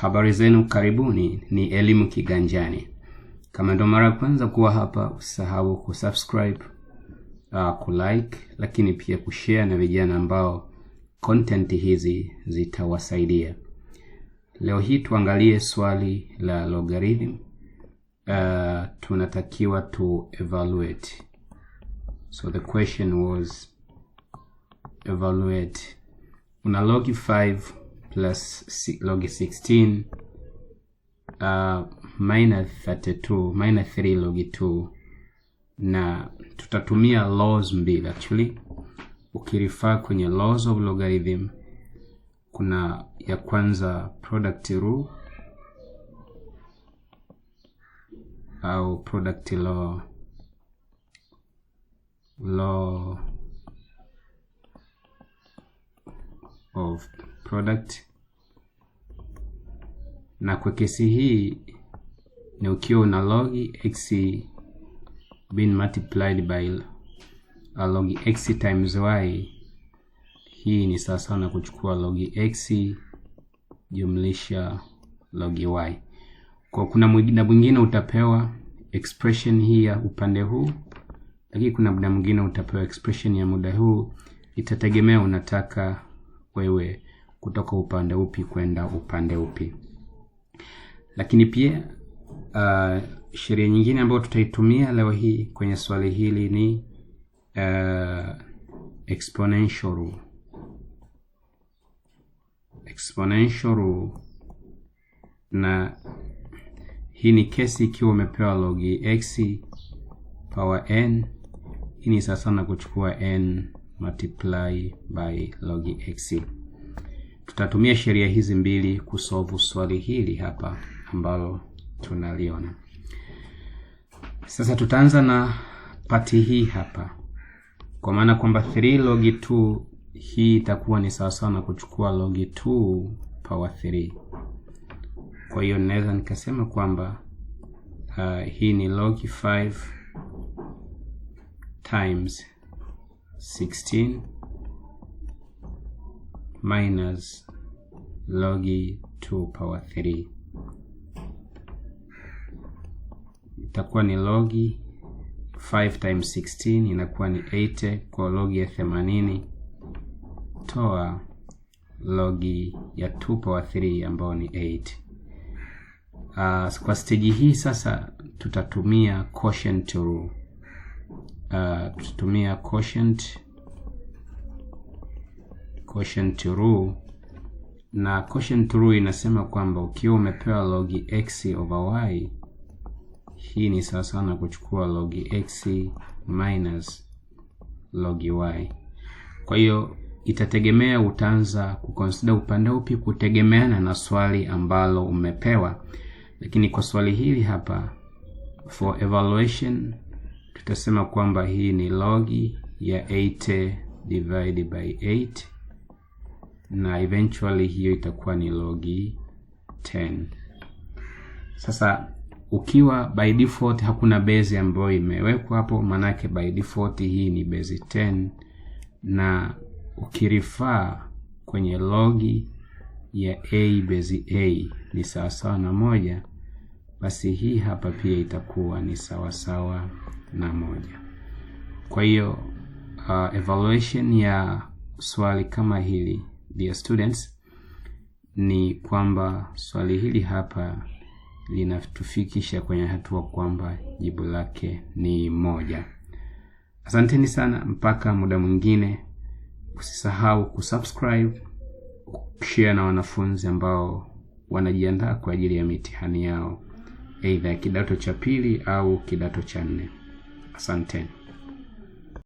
Habari zenu, karibuni, ni elimu kiganjani. Kama ndo mara kwanza kuwa hapa, usisahau kusubscribe, kulike, lakini pia kushare na vijana ambao content hizi zitawasaidia. Leo hii tuangalie swali la logarithm. Tunatakiwa to evaluate. So the question was evaluate. Una log 5 plus log 16 minus 32 minus 3 log 2, na tutatumia laws mbili actually. Ukirifaa kwenye laws of logarithm, kuna ya kwanza product rule au product law of product, na kwa kesi hii ni ukiwa una log x being multiplied by log x times y, hii ni sawa na kuchukua log x jumlisha log y. Kwa kuna muda mwingine utapewa expression hii ya upande huu, lakini kuna muda mwingine utapewa expression ya muda huu. Itategemea unataka wewe kutoka upande upi kwenda upande upi. Lakini pia sheria nyingine ambayo tutaitumia leo hii kwenye swali hili ni exponential rule. Exponential rule, na hii ni kesi ikiwa umepewa log x power n. Hii ni sawa na kuchukua n multiply by log x. Tutatumia sheria hizi mbili kusolve swali hili hapa ambalo tunaliona. Sasa tutaanza na pati hii hapa, kwa maana kwamba 3 log 2 hii itakuwa ni sawa na kuchukua log 2 power 3. Kwa hiyo naweza nikasema kwamba hii ni log 5 times 16 minus log 2 power 3. Itakuwa ni log 5 times 16 inakuwa ni 80, kwa log ya 80 toa log ya 2 power 3 ambayo ni 8. Kwa stage hii sasa tutatumia quotient rule. Tutatumia quotient rule, na quotient rule inasema kwamba ukiwa umepewa log x over y, hii ni sawa na kuchukua log x minus log y. Kwa hiyo itategemea utaanza kuconsider upande upi kutegemeana na swali ambalo umepewa. Lakini kwa swali hili hapa, for evaluation, tutasema kwamba hii ni log ya 80 divided by 8, na eventually hiyo itakuwa ni log 10. Sasa ukiwa by default hakuna base ambayo imewekwa hapo, manake by default hii ni base 10, na ukirifaa kwenye log ya a base a ni sawa na 1, basi hii hapa pia itakuwa ni sawa na 1. Kwa hiyo evaluation ya swali kama hili, dear students, ni kwamba swali hili hapa linatufikisha kwenye hatua kwamba jibu lake ni 1. Asanteni sana, mpaka muda mwingine. Usisahau kusubscribe, share na wanafunzi ambao wanajiandaa kwa ajili ya mitihani yao, aidha kidato cha pili au kidato cha 4. Asanteni.